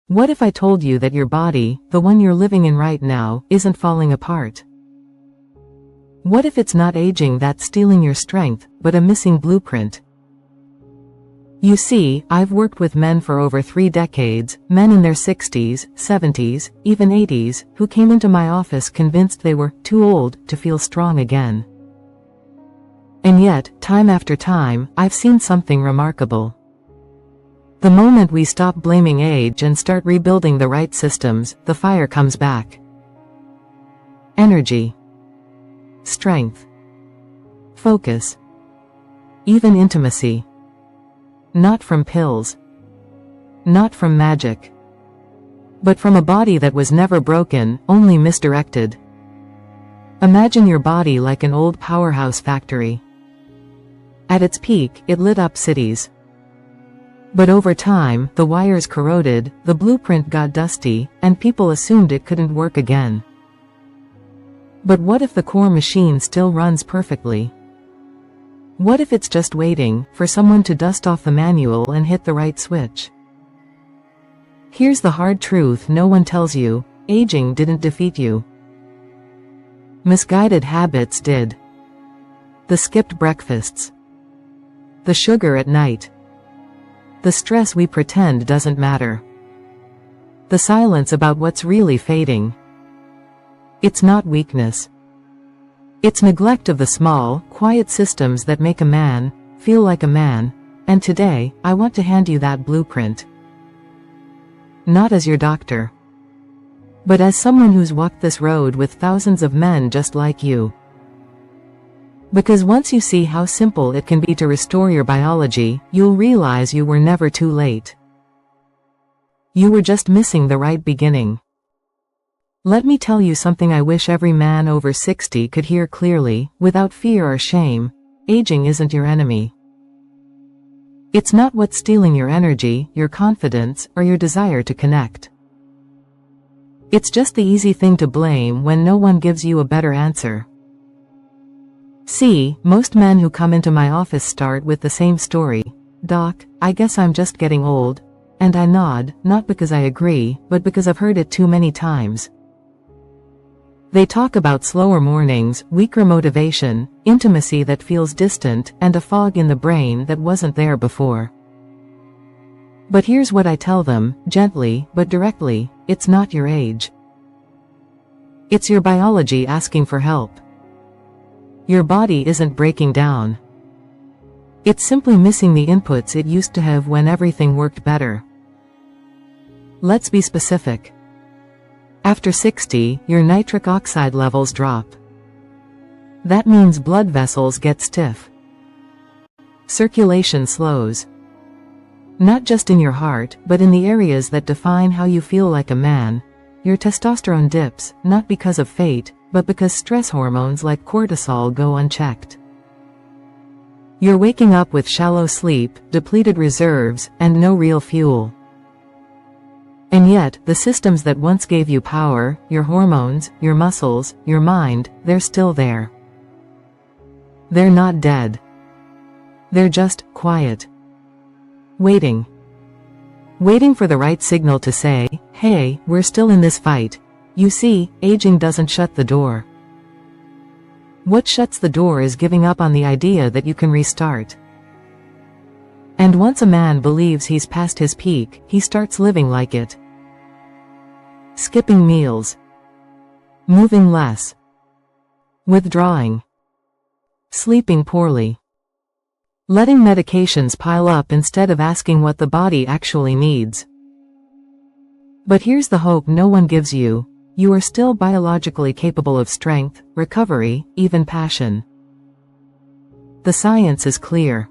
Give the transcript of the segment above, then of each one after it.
What if I told you that your body, the one you're living in right now, isn't falling apart? What if it's not aging that's stealing your strength, but a missing blueprint? You see, I've worked with men for over 3 decades, men in their 60s, 70s, even 80s, who came into my office convinced they were too old to feel strong again. And yet, time after time, I've seen something remarkable. The moment we stop blaming age and start rebuilding the right systems, the fire comes back. Energy. Strength. Focus. Even intimacy. Not from pills. Not from magic. But from a body that was never broken, only misdirected. Imagine your body like an old powerhouse factory. At its peak, it lit up cities. But over time, the wires corroded, the blueprint got dusty, and people assumed it couldn't work again. But what if the core machine still runs perfectly? What if it's just waiting for someone to dust off the manual and hit the right switch? Here's the hard truth no one tells you: aging didn't defeat you. Misguided habits did. The skipped breakfasts. The sugar at night. The stress we pretend doesn't matter. The silence about what's really fading. It's not weakness. It's neglect of the small, quiet systems that make a man feel like a man, and today, I want to hand you that blueprint. Not as your doctor, but as someone who's walked this road with thousands of men just like you. Because once you see how simple it can be to restore your biology, you'll realize you were never too late. You were just missing the right beginning. Let me tell you something I wish every man over 60 could hear clearly, without fear or shame: aging isn't your enemy. It's not what's stealing your energy, your confidence, or your desire to connect. It's just the easy thing to blame when no one gives you a better answer. See, most men who come into my office start with the same story: "Doc, I guess I'm just getting old." And I nod, not because I agree, but because I've heard it too many times. They talk about slower mornings, weaker motivation, intimacy that feels distant, and a fog in the brain that wasn't there before. But here's what I tell them, gently but directly: it's not your age. It's your biology asking for help. Your body isn't breaking down. It's simply missing the inputs it used to have when everything worked better. Let's be specific. After 60, your nitric oxide levels drop. That means blood vessels get stiff. Circulation slows. Not just in your heart, but in the areas that define how you feel like a man. Your testosterone dips, not because of fate, but because stress hormones like cortisol go unchecked. You're waking up with shallow sleep, depleted reserves, and no real fuel. And yet, the systems that once gave you power, your hormones, your muscles, your mind, they're still there. They're not dead. They're just quiet. Waiting. Waiting for the right signal to say, "Hey, we're still in this fight." You see, aging doesn't shut the door. What shuts the door is giving up on the idea that you can restart. And once a man believes he's past his peak, he starts living like it. Skipping meals. Moving less. Withdrawing. Sleeping poorly. Letting medications pile up instead of asking what the body actually needs. But here's the hope no one gives you: you are still biologically capable of strength, recovery, even passion. The science is clear.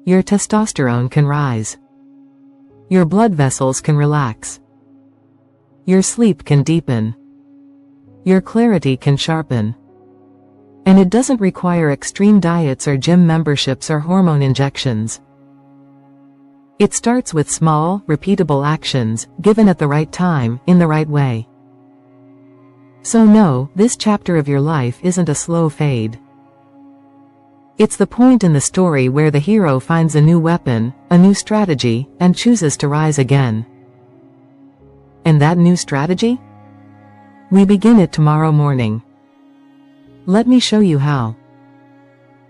Your testosterone can rise. Your blood vessels can relax. Your sleep can deepen. Your clarity can sharpen. And it doesn't require extreme diets or gym memberships or hormone injections. It starts with small, repeatable actions, given at the right time, in the right way. So no, this chapter of your life isn't a slow fade. It's the point in the story where the hero finds a new weapon, a new strategy, and chooses to rise again. And that new strategy? We begin it tomorrow morning. Let me show you how.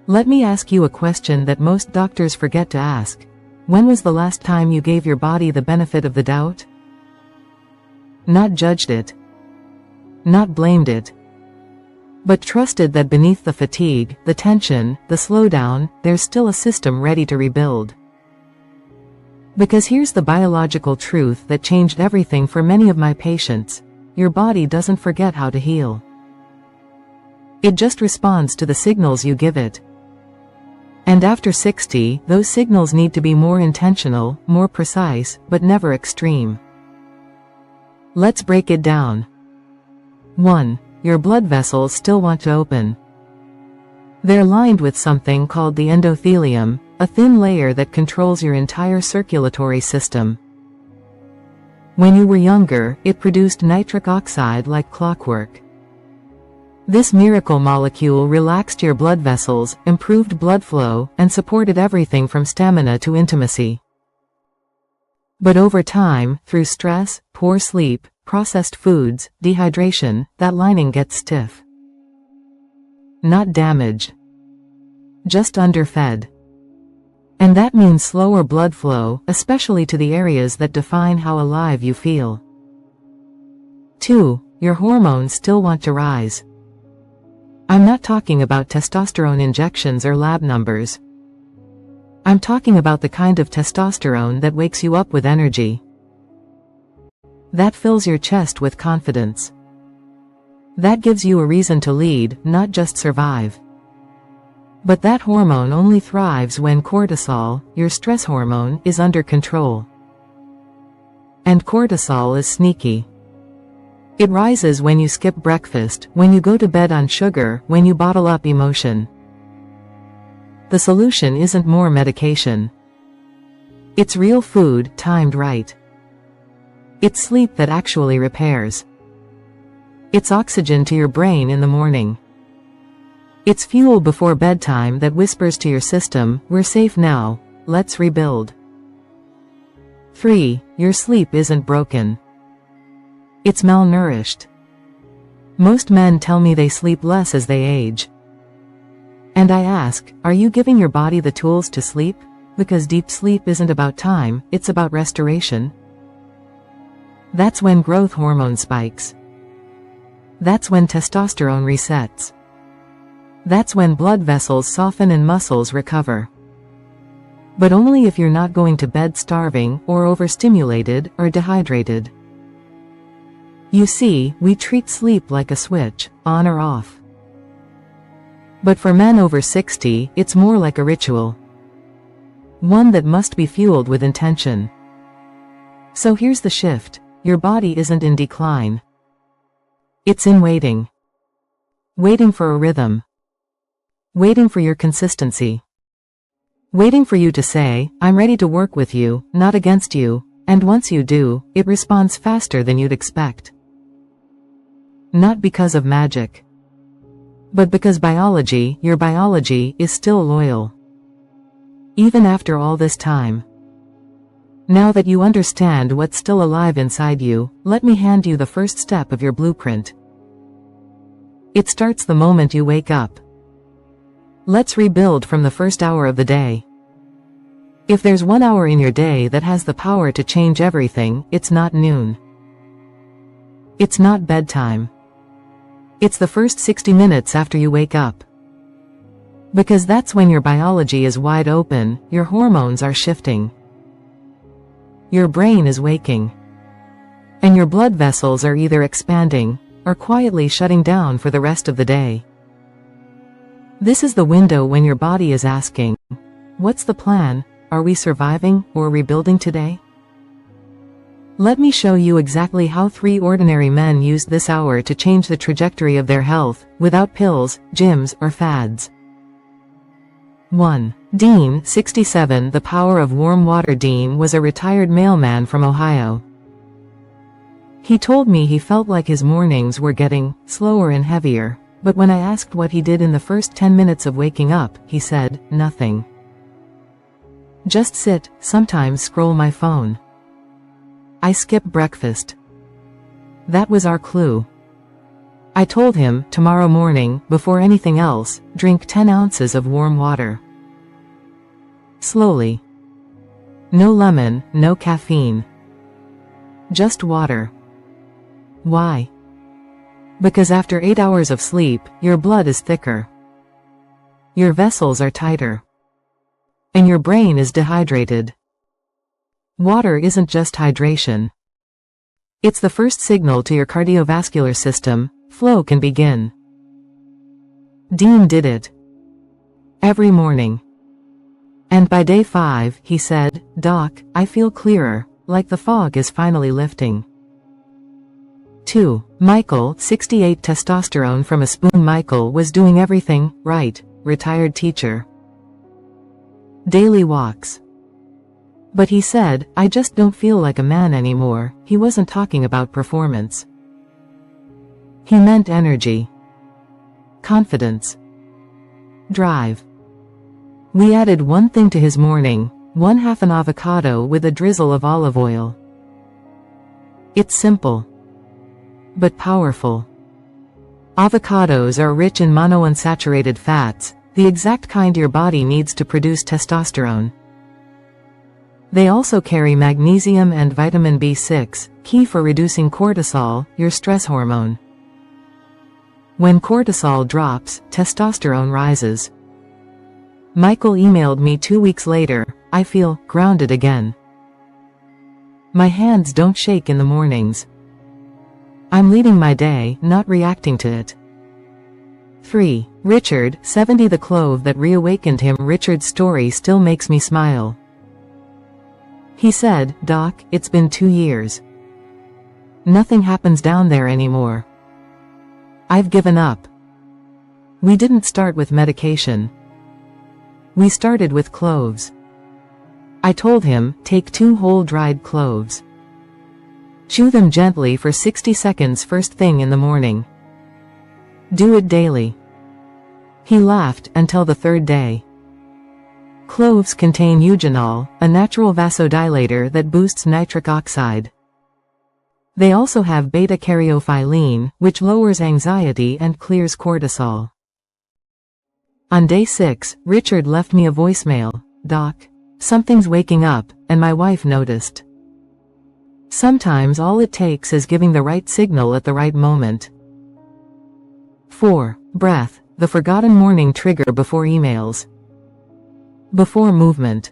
Let me ask you a question that most doctors forget to ask. When was the last time you gave your body the benefit of the doubt? Not judged it. Not blamed it. But trusted that beneath the fatigue, the tension, the slowdown, there's still a system ready to rebuild. Because here's the biological truth that changed everything for many of my patients. Your body doesn't forget how to heal. It just responds to the signals you give it. And after 60, those signals need to be more intentional, more precise, but never extreme. Let's break it down. 1. Your blood vessels still want to open. They're lined with something called the endothelium, a thin layer that controls your entire circulatory system. When you were younger, it produced nitric oxide like clockwork. This miracle molecule relaxed your blood vessels, improved blood flow, and supported everything from stamina to intimacy. But over time, through stress, poor sleep, processed foods, dehydration, that lining gets stiff. Not damaged. Just underfed. And that means slower blood flow, especially to the areas that define how alive you feel. 2. Your hormones still want to rise. I'm not talking about testosterone injections or lab numbers. I'm talking about the kind of testosterone that wakes you up with energy. That fills your chest with confidence. That gives you a reason to lead, not just survive. But that hormone only thrives when cortisol, your stress hormone, is under control. And cortisol is sneaky. It rises when you skip breakfast, when you go to bed on sugar, when you bottle up emotion. The solution isn't more medication. It's real food, timed right. It's sleep that actually repairs. It's oxygen to your brain in the morning. It's fuel before bedtime that whispers to your system, we're safe now, let's rebuild. 3. Your sleep isn't broken. It's malnourished. Most men tell me they sleep less as they age. And I ask, are you giving your body the tools to sleep? Because deep sleep isn't about time, it's about restoration. That's when growth hormone spikes. That's when testosterone resets. That's when blood vessels soften and muscles recover. But only if you're not going to bed starving, or overstimulated, or dehydrated. You see, we treat sleep like a switch, on or off. But for men over 60, it's more like a ritual. One that must be fueled with intention. So here's the shift. Your body isn't in decline. It's in waiting. Waiting for a rhythm. Waiting for your consistency. Waiting for you to say, I'm ready to work with you, not against you, and once you do, it responds faster than you'd expect. Not because of magic. But because biology, your biology, is still loyal. Even after all this time. Now that you understand what's still alive inside you, let me hand you the first step of your blueprint. It starts the moment you wake up. Let's rebuild from the first hour of the day. If there's 1 hour in your day that has the power to change everything, it's not noon. It's not bedtime. It's the first 60 minutes after you wake up. Because that's when your biology is wide open, your hormones are shifting. Your brain is waking. And your blood vessels are either expanding, or quietly shutting down for the rest of the day. This is the window when your body is asking, what's the plan? Are we surviving, or rebuilding today? Let me show you exactly how 3 ordinary men used this hour to change the trajectory of their health, without pills, gyms, or fads. 1. Dean, 67. The power of warm water. Dean was a retired mailman from Ohio. He told me he felt like his mornings were getting slower and heavier, but when I asked what he did in the first 10 minutes of waking up, he said, nothing. Just sit, sometimes scroll my phone. I skip breakfast. That was our clue. I told him, tomorrow morning, before anything else, drink 10 ounces of warm water. Slowly. No lemon, no caffeine. Just water. Why? Because after 8 hours of sleep, your blood is thicker. Your vessels are tighter. And your brain is dehydrated. Water isn't just hydration. It's the first signal to your cardiovascular system. Flow can begin. Dean did it. Every morning. And by day 5, he said, "Doc, I feel clearer, like the fog is finally lifting." 2. Michael, 68 testosterone from a spoon. Michael was doing everything right, retired teacher. Daily walks. But he said, "I just don't feel like a man anymore." He wasn't talking about performance. He meant energy. Confidence. Drive. We added one thing to his morning, 1/2 an avocado with a drizzle of olive oil. It's simple. But powerful. Avocados are rich in monounsaturated fats, the exact kind your body needs to produce testosterone. They also carry magnesium and vitamin B6, key for reducing cortisol, your stress hormone. When cortisol drops, testosterone rises. Michael emailed me 2 weeks later, "I feel grounded again. My hands don't shake in the mornings. I'm leading my day, not reacting to it." 3. Richard, 70 the clove that reawakened him. Richard's story still makes me smile. He said, "Doc, it's been 2 years. Nothing happens down there anymore. I've given up." We didn't start with medication. We started with cloves. I told him, take 2 whole dried cloves. Chew them gently for 60 seconds first thing in the morning. Do it daily. He laughed until the 3rd day. Cloves contain eugenol, a natural vasodilator that boosts nitric oxide. They also have beta-caryophyllene, which lowers anxiety and clears cortisol. On day 6, Richard left me a voicemail, "Doc, something's waking up," and my wife noticed. Sometimes all it takes is giving the right signal at the right moment. 4. Breath, the forgotten morning trigger before emails. Before movement.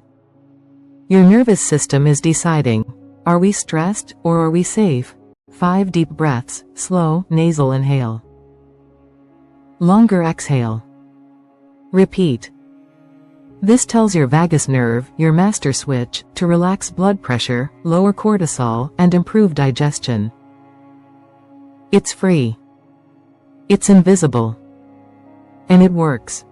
Your nervous system is deciding, are we stressed, or are we safe? 5 deep breaths, slow, nasal inhale. Longer exhale. Repeat. This tells your vagus nerve, your master switch, to relax blood pressure, lower cortisol, and improve digestion. It's free. It's invisible. And it works.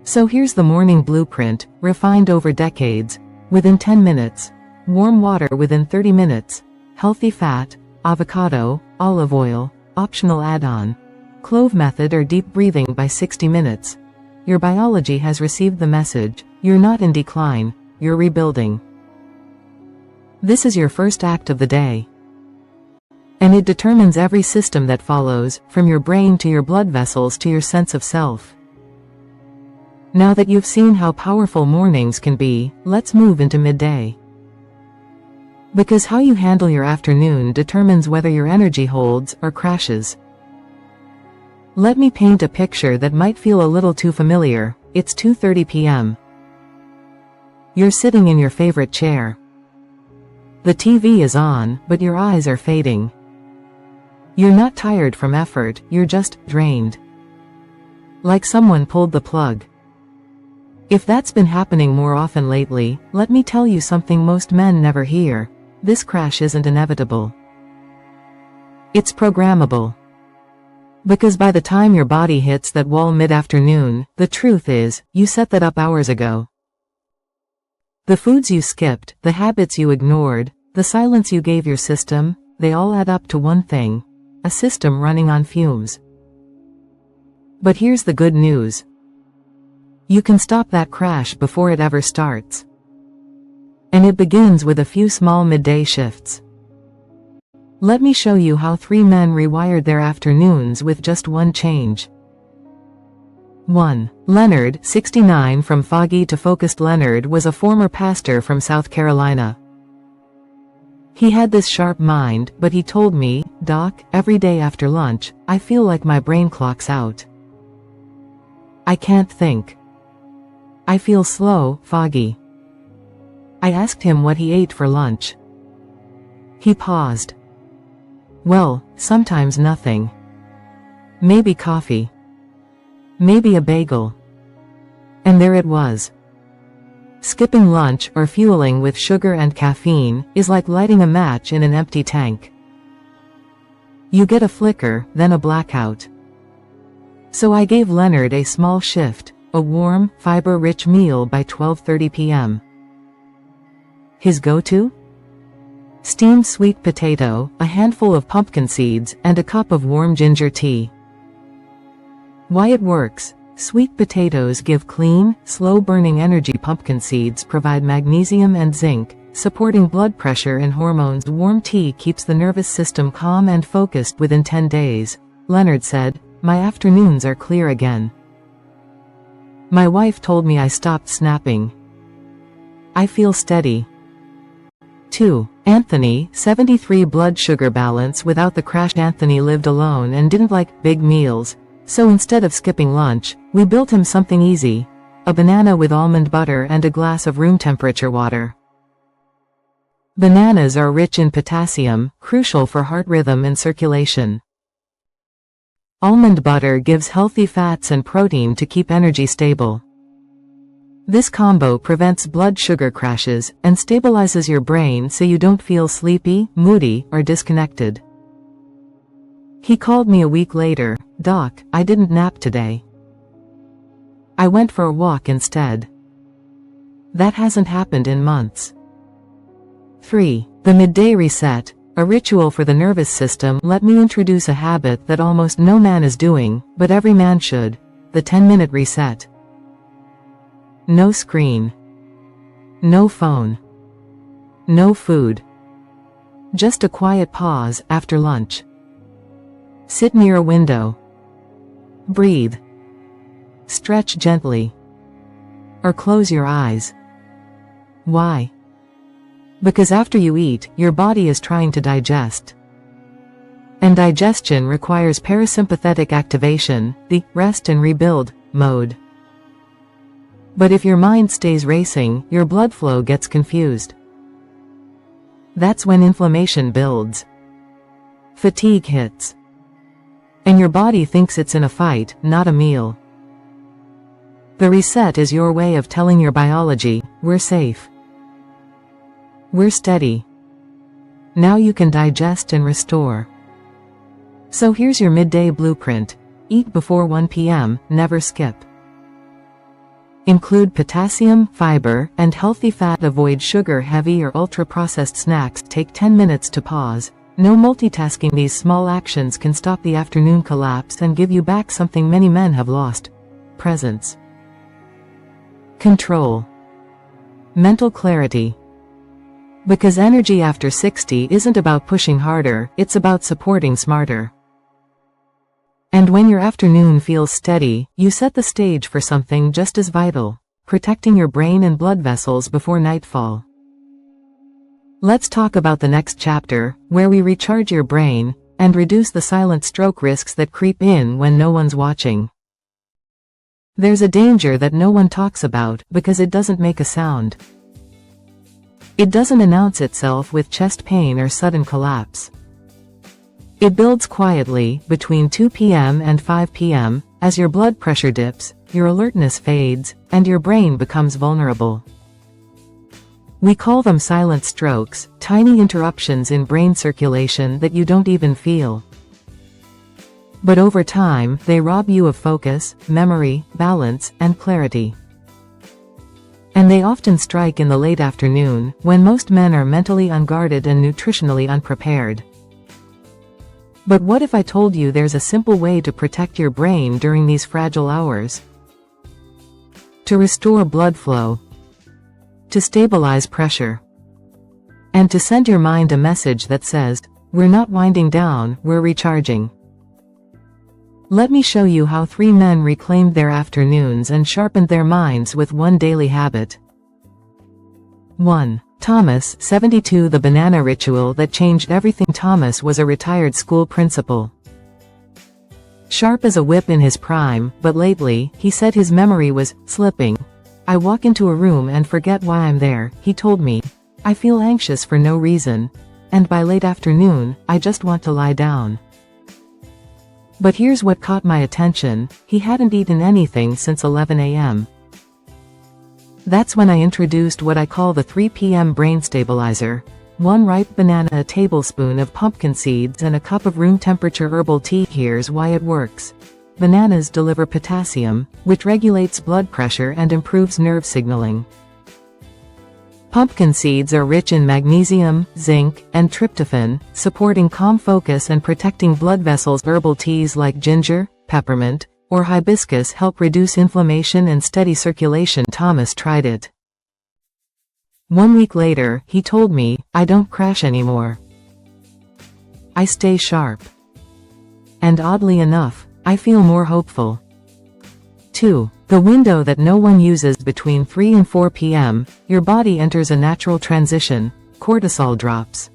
So here's the morning blueprint, refined over decades. Within 10 minutes. Warm water within 30 minutes. Healthy fat, avocado, olive oil, optional add-on. Clove method or deep breathing by 60 minutes. Your biology has received the message, you're not in decline, you're rebuilding. This is your first act of the day. And it determines every system that follows, from your brain to your blood vessels to your sense of self. Now that you've seen how powerful mornings can be, let's move into midday. Because how you handle your afternoon determines whether your energy holds or crashes. Let me paint a picture that might feel a little too familiar. It's 2:30 p.m. You're sitting in your favorite chair. The TV is on, but your eyes are fading. You're not tired from effort, you're just drained. Like someone pulled the plug. If that's been happening more often lately, let me tell you something most men never hear. This crash isn't inevitable. It's programmable. Because by the time your body hits that wall mid-afternoon, the truth is, you set that up hours ago. The foods you skipped, the habits you ignored, the silence you gave your system, they all add up to one thing. A system running on fumes. But here's the good news. You can stop that crash before it ever starts. And it begins with a few small midday shifts. Let me show you how 3 men rewired their afternoons with just one change. 1. Leonard, 69. From foggy to focused. Leonard was a former pastor from South Carolina. He had this sharp mind, but he told me, "Doc, every day after lunch, I feel like my brain clocks out. I can't think. I feel slow, foggy." I asked him what he ate for lunch. He paused. "Well, sometimes nothing. Maybe coffee. Maybe a bagel." And there it was. Skipping lunch, or fueling with sugar and caffeine, is like lighting a match in an empty tank. You get a flicker, then a blackout. So I gave Leonard a small shift, a warm, fiber-rich meal by 12:30 p.m. His go-to? Steamed sweet potato, a handful of pumpkin seeds, and a cup of warm ginger tea. Why it works. Sweet potatoes give clean, slow-burning energy. Pumpkin seeds provide magnesium and zinc, supporting blood pressure and hormones. Warm tea keeps the nervous system calm and focused. Within 10 days, Leonard said, "My afternoons are clear again. My wife told me I stopped snapping. I feel steady." 2. Anthony, 73. Blood sugar balance without the crash. Anthony lived alone and didn't like big meals. So instead of skipping lunch, we built him something easy: a banana with almond butter and a glass of room temperature water. Bananas are rich in potassium, crucial for heart rhythm and circulation. Almond butter gives healthy fats and protein to keep energy stable. This combo prevents blood sugar crashes and stabilizes your brain so you don't feel sleepy, moody, or disconnected. He called me a week later, "Doc, I didn't nap today. I went for a walk instead." That hasn't happened in months. 3. The midday reset, a ritual for the nervous system. Let me introduce a habit that almost no man is doing, but every man should: the 10-minute reset. No screen. No phone. No food. Just a quiet pause after lunch. Sit near a window. Breathe. Stretch gently. Or close your eyes. Why? Because after you eat, your body is trying to digest. And digestion requires parasympathetic activation, the rest and rebuild mode. But if your mind stays racing, your blood flow gets confused. That's when inflammation builds. Fatigue hits. And your body thinks it's in a fight, not a meal. The reset is your way of telling your biology, "We're safe. We're steady. Now you can digest and restore." So here's your midday blueprint. Eat before 1 p.m., never skip. Include potassium, fiber, and healthy fat. Avoid sugar-heavy or ultra-processed snacks. Take 10 minutes to pause. No multitasking. These small actions can stop the afternoon collapse and give you back something many men have lost: presence. Control. Mental clarity. Because energy after 60 isn't about pushing harder, it's about supporting smarter. And when your afternoon feels steady, you set the stage for something just as vital: protecting your brain and blood vessels before nightfall. Let's talk about the next chapter, where we recharge your brain and reduce the silent stroke risks that creep in when no one's watching. There's a danger that no one talks about because it doesn't make a sound. It doesn't announce itself with chest pain or sudden collapse. It builds quietly between 2 p.m. and 5 p.m. As your blood pressure dips, your alertness fades, and your brain becomes vulnerable. We call them silent strokes, tiny interruptions in brain circulation that you don't even feel. But over time, they rob you of focus, memory, balance, and clarity. And they often strike in the late afternoon, when most men are mentally unguarded and nutritionally unprepared. But what if I told you there's a simple way to protect your brain during these fragile hours? To restore blood flow. To stabilize pressure. And to send your mind a message that says, We're not winding down, we're recharging. Let me show you how 3 men reclaimed their afternoons and sharpened their minds with one daily habit. 1. Thomas, 72. The banana ritual that changed everything. Thomas was a retired school principal. Sharp as a whip in his prime, but lately, he said his memory was slipping. I walk into a room and forget why I'm there, he told me. I feel anxious for no reason. And by late afternoon, I just want to lie down. But here's what caught my attention: he hadn't eaten anything since 11 a.m. That's when I introduced what I call the 3 p.m. brain stabilizer. 1 ripe banana, a tablespoon of pumpkin seeds, and a cup of room temperature herbal tea. Here's why it works. Bananas deliver potassium, which regulates blood pressure and improves nerve signaling. Pumpkin seeds are rich in magnesium, zinc, and tryptophan, supporting calm focus and protecting blood vessels. Herbal teas like ginger, peppermint, or hibiscus help reduce inflammation and steady circulation. Thomas tried it. 1 week later, he told me, I don't crash anymore. I stay sharp. And oddly enough, I feel more hopeful. 2. The window that no one uses. Between 3 and 4 p.m., your body enters a natural transition. Cortisol drops.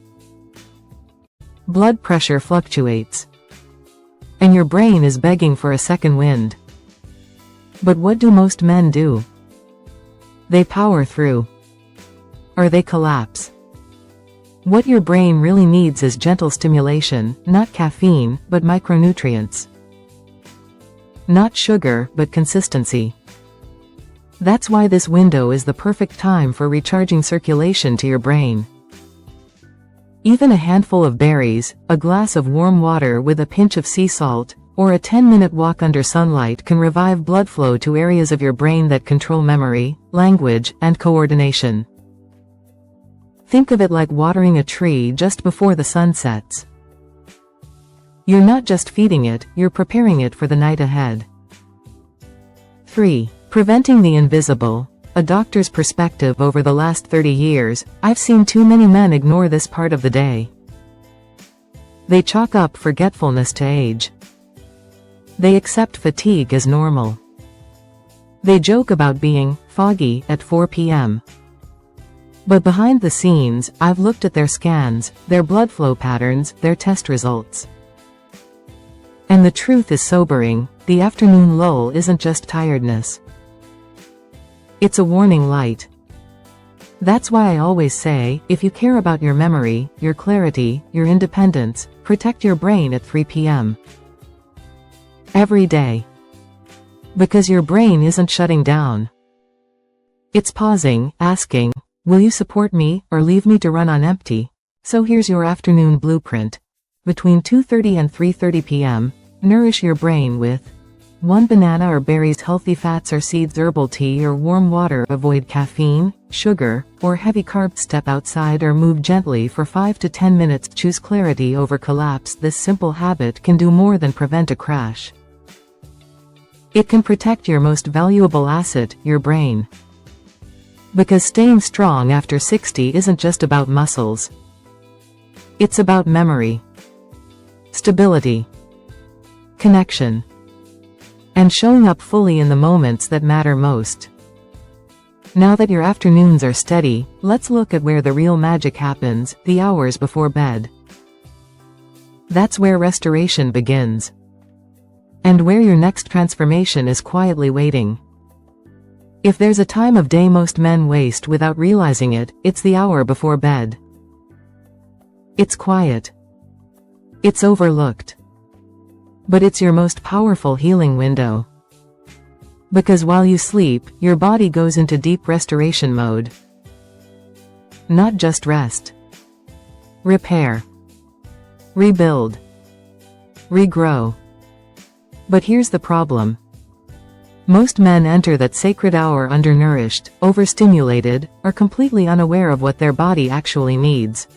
Blood pressure fluctuates. And your brain is begging for a second wind. But what do most men do? They power through. Or they collapse. What your brain really needs is gentle stimulation, not caffeine, but micronutrients. Not sugar, but consistency. That's why this window is the perfect time for recharging circulation to your brain. Even a handful of berries, a glass of warm water with a pinch of sea salt, or a 10-minute walk under sunlight can revive blood flow to areas of your brain that control memory, language, and coordination. Think of it like watering a tree just before the sun sets. You're not just feeding it, you're preparing it for the night ahead. 3. Preventing the invisible. A doctor's perspective. Over the last 30 years, I've seen too many men ignore this part of the day. They chalk up forgetfulness to age. They accept fatigue as normal. They joke about being foggy at 4 p.m. But behind the scenes, I've looked at their scans, their blood flow patterns, their test results. And the truth is sobering. The afternoon lull isn't just tiredness. It's a warning light. That's why I always say, if you care about your memory, your clarity, your independence, protect your brain at 3 p.m. every day. Because your brain isn't shutting down. It's pausing, asking, will you support me, or leave me to run on empty? So here's your afternoon blueprint. Between 2:30 and 3:30 p.m., nourish your brain with 1 banana or berries, healthy fats or seeds, herbal tea or warm water. Avoid caffeine, sugar, or heavy carbs. Step outside or move gently for 5 to 10 minutes. Choose clarity over collapse. This simple habit can do more than prevent a crash. It can protect your most valuable asset, your brain. Because staying strong after 60 isn't just about muscles. It's about memory, stability, connection, and showing up fully in the moments that matter most. Now that your afternoons are steady, let's look at where the real magic happens, the hours before bed. That's where restoration begins. And where your next transformation is quietly waiting. If there's a time of day most men waste without realizing it, it's the hour before bed. It's quiet. It's overlooked. But it's your most powerful healing window. Because while you sleep, your body goes into deep restoration mode. Not just rest. Repair. Rebuild. Regrow. But here's the problem. Most men enter that sacred hour undernourished, overstimulated, or completely unaware of what their body actually needs.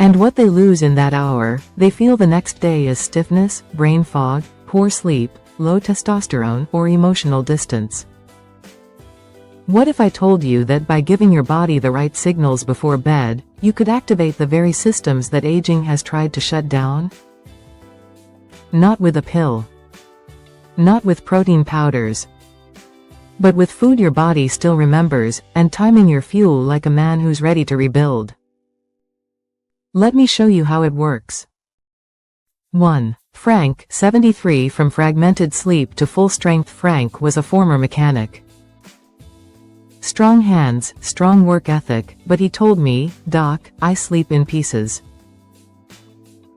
And what they lose in that hour, they feel the next day is stiffness, brain fog, poor sleep, low testosterone, or emotional distance. What if I told you that by giving your body the right signals before bed, you could activate the very systems that aging has tried to shut down? Not with a pill. Not with protein powders. But with food your body still remembers, and timing your fuel like a man who's ready to rebuild. Let me show you how it works. 1. Frank, 73. From fragmented sleep to full strength. Frank was a former mechanic. Strong hands, strong work ethic, but he told me, "Doc, I sleep in pieces.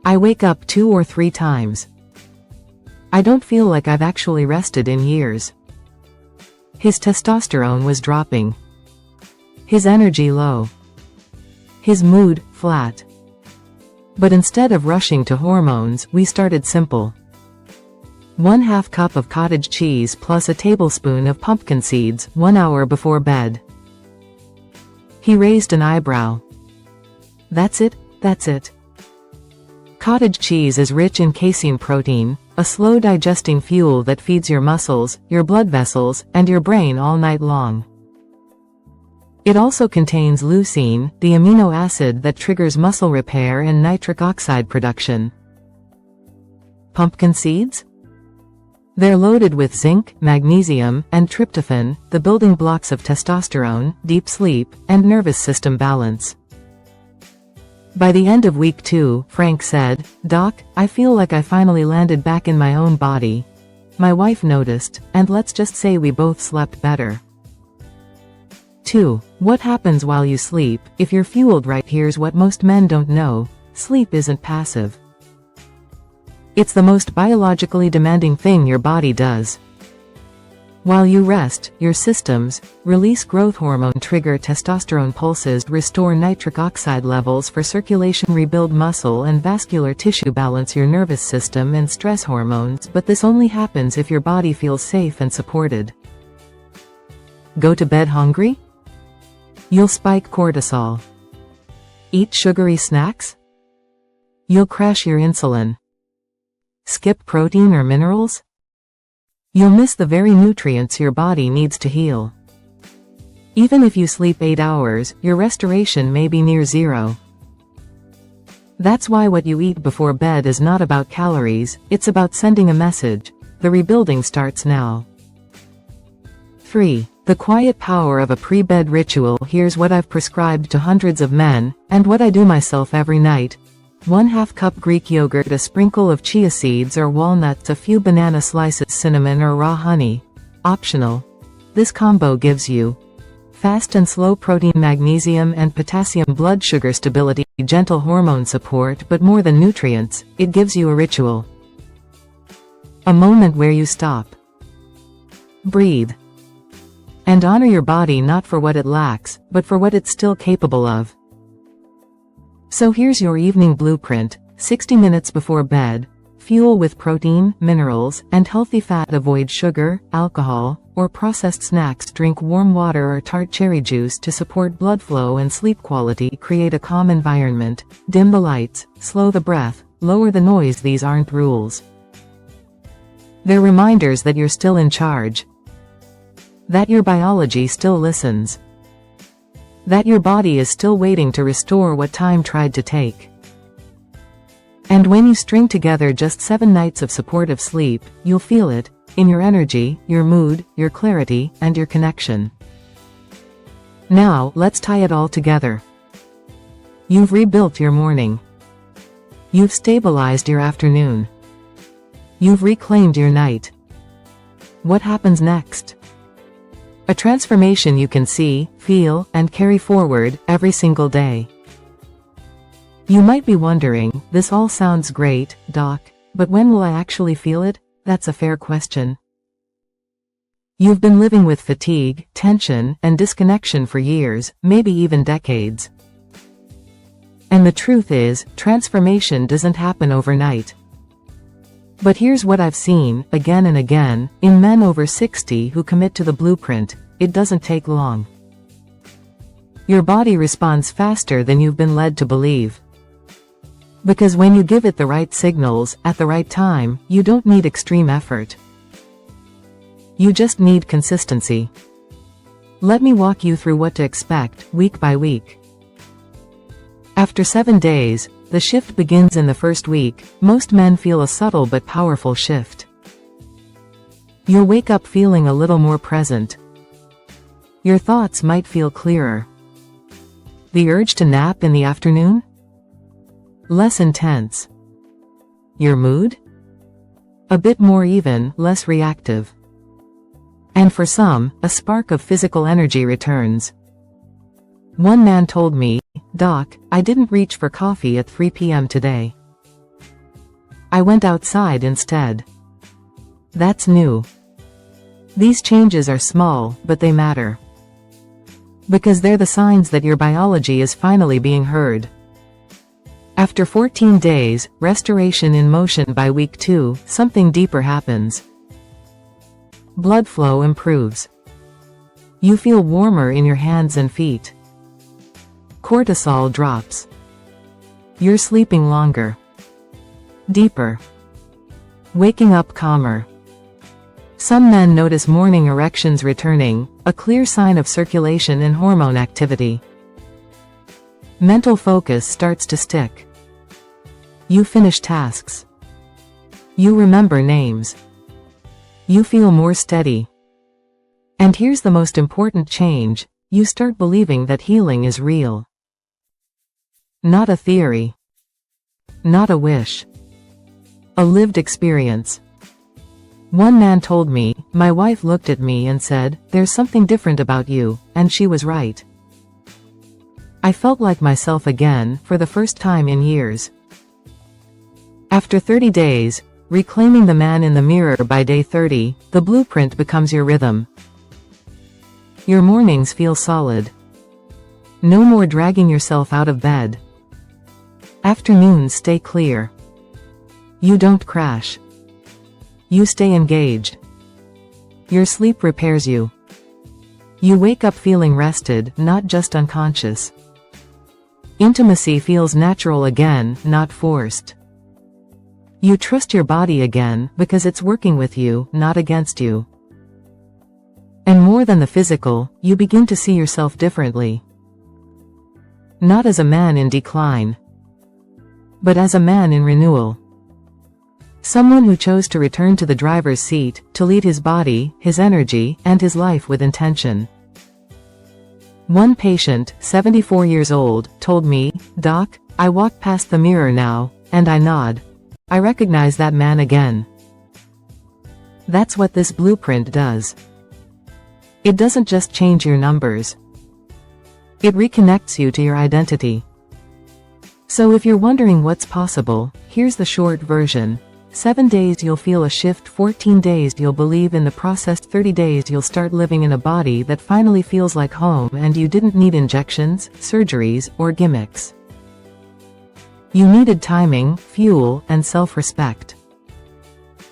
I wake up 2 or 3 times. I don't feel like I've actually rested in years." His testosterone was dropping. His energy low. His mood, flat. But instead of rushing to hormones, we started simple. 1/2 cup of cottage cheese plus a tablespoon of pumpkin seeds, 1 hour before bed. He raised an eyebrow. That's it? That's it. Cottage cheese is rich in casein protein, a slow-digesting fuel that feeds your muscles, your blood vessels, and your brain all night long. It also contains leucine, the amino acid that triggers muscle repair and nitric oxide production. Pumpkin seeds? They're loaded with zinc, magnesium, and tryptophan, the building blocks of testosterone, deep sleep, and nervous system balance. By the end of week 2, Frank said, "Doc, I feel like I finally landed back in my own body." My wife noticed, and let's just say we both slept better. 2. What happens while you sleep? If you're fueled right, here's what most men don't know. Sleep isn't passive. It's the most biologically demanding thing your body does. While you rest, your systems release growth hormone, trigger testosterone pulses, restore nitric oxide levels for circulation, rebuild muscle and vascular tissue, balance your nervous system and stress hormones, but this only happens if your body feels safe and supported. Go to bed hungry? You'll spike cortisol. Eat sugary snacks? You'll crash your insulin. Skip protein or minerals? You'll miss the very nutrients your body needs to heal. Even if you sleep 8 hours, your restoration may be near zero. That's why what you eat before bed is not about calories, it's about sending a message. The rebuilding starts now. 3. The quiet power of a pre-bed ritual. Here's what I've prescribed to hundreds of men, and what I do myself every night. 1/2 cup Greek yogurt, a sprinkle of chia seeds or walnuts, a few banana slices, cinnamon or raw honey. Optional. This combo gives you fast and slow protein, magnesium and potassium, blood sugar stability, gentle hormone support, but more than nutrients, it gives you a ritual. A moment where you stop, breathe, and honor your body, not for what it lacks, but for what it's still capable of. So here's your evening blueprint. 60 minutes before bed. Fuel with protein, minerals, and healthy fat. Avoid sugar, alcohol, or processed snacks. Drink warm water or tart cherry juice to support blood flow and sleep quality. Create a calm environment. Dim the lights, slow the breath, lower the noise. These aren't rules. They're reminders that you're still in charge. That your biology still listens. That your body is still waiting to restore what time tried to take. And when you string together just 7 nights of supportive sleep, you'll feel it, in your energy, your mood, your clarity, and your connection. Now, let's tie it all together. You've rebuilt your morning. You've stabilized your afternoon. You've reclaimed your night. What happens next? A transformation you can see, feel, and carry forward every single day. You might be wondering, this all sounds great, Doc, but when will I actually feel it? That's a fair question. You've been living with fatigue, tension, and disconnection for years, maybe even decades. And the truth is, transformation doesn't happen overnight. But here's what I've seen, again and again, in men over 60 who commit to the blueprint: it doesn't take long. Your body responds faster than you've been led to believe. Because when you give it the right signals, at the right time, you don't need extreme effort. You just need consistency. Let me walk you through what to expect, week by week. After 7 days, the shift begins in the first week. Most men feel a subtle but powerful shift. You'll wake up feeling a little more present. Your thoughts might feel clearer. The urge to nap in the afternoon? Less intense. Your mood? A bit more even, less reactive. And for some, a spark of physical energy returns. One man told me, "Doc, I didn't reach for coffee at 3 p.m. today. I went outside instead." That's new. These changes are small, but they matter. Because they're the signs that your biology is finally being heard. After 14 days, restoration in motion. By week 2, something deeper happens. Blood flow improves. You feel warmer in your hands and feet. Cortisol drops. You're sleeping longer. Deeper. Waking up calmer. Some men notice morning erections returning, a clear sign of circulation and hormone activity. Mental focus starts to stick. You finish tasks. You remember names. You feel more steady. And here's the most important change: you start believing that healing is real. Not a theory. Not a wish. A lived experience. One man told me, "My wife looked at me and said, 'There's something different about you,' and she was right." I felt like myself again, for the first time in years. After 30 days, reclaiming the man in the mirror. By day 30, the blueprint becomes your rhythm. Your mornings feel solid. No more dragging yourself out of bed. Afternoons stay clear. You don't crash. You stay engaged. Your sleep repairs you. You wake up feeling rested, not just unconscious. Intimacy feels natural again, not forced. You trust your body again, because it's working with you, not against you. And more than the physical, you begin to see yourself differently. Not as a man in decline, but as a man in renewal. Someone who chose to return to the driver's seat, to lead his body, his energy, and his life with intention. One patient, 74 years old, told me, "Doc, I walk past the mirror now, and I nod. I recognize that man again." That's what this blueprint does. It doesn't just change your numbers. It reconnects you to your identity. So if you're wondering what's possible, here's the short version. 7 days you'll feel a shift, 14 days you'll believe in the process, 30 days you'll start living in a body that finally feels like home, and you didn't need injections, surgeries, or gimmicks. You needed timing, fuel, and self-respect.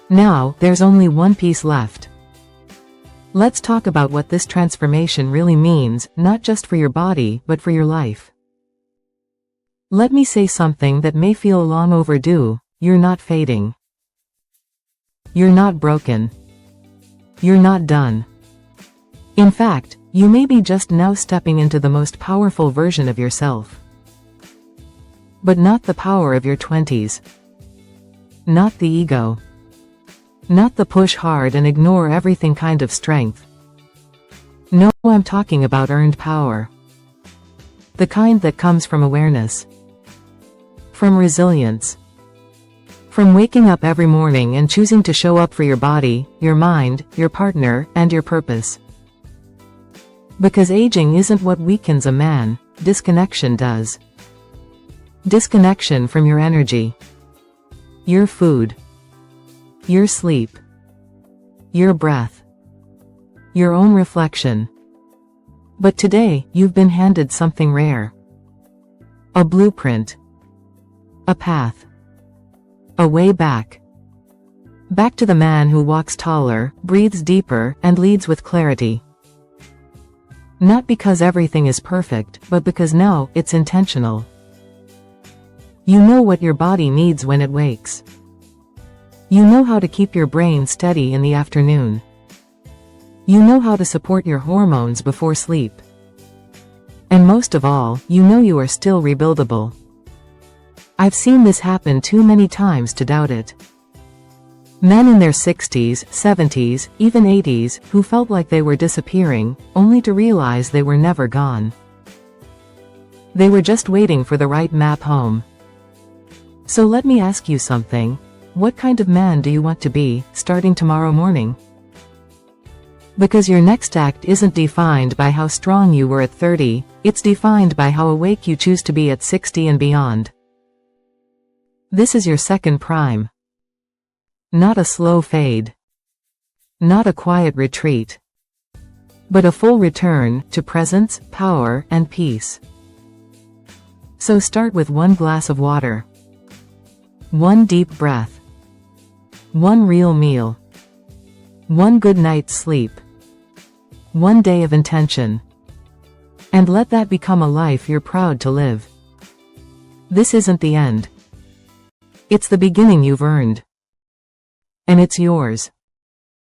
Now, there's only one piece left. Let's talk about what this transformation really means, not just for your body, but for your life. Let me say something that may feel long overdue: you're not fading. You're not broken. You're not done. In fact, you may be just now stepping into the most powerful version of yourself. But not the power of your 20s. Not the ego. Not the push hard and ignore everything kind of strength. No, I'm talking about earned power. The kind that comes from awareness. From resilience. From waking up every morning and choosing to show up for your body, your mind, your partner, and your purpose. Because aging isn't what weakens a man, disconnection does. Disconnection from your energy. Your food. Your sleep. Your breath. Your own reflection. But today, you've been handed something rare. A blueprint. A path. A way back. Back to the man who walks taller, breathes deeper, and leads with clarity. Not because everything is perfect, but because now, it's intentional. You know what your body needs when it wakes. You know how to keep your brain steady in the afternoon. You know how to support your hormones before sleep. And most of all, you know you are still rebuildable. I've seen this happen too many times to doubt it. Men in their 60s, 70s, even 80s, who felt like they were disappearing, only to realize they were never gone. They were just waiting for the right map home. So let me ask you something. What kind of man do you want to be, starting tomorrow morning? Because your next act isn't defined by how strong you were at 30, it's defined by how awake you choose to be at 60 and beyond. This is your second prime. Not a slow fade. Not a quiet retreat. But a full return to presence, power, and peace. So start with 1 glass of water. 1 deep breath. 1 real meal. 1 good night's sleep. 1 day of intention. And let that become a life you're proud to live. This isn't the end. It's the beginning you've earned. And it's yours.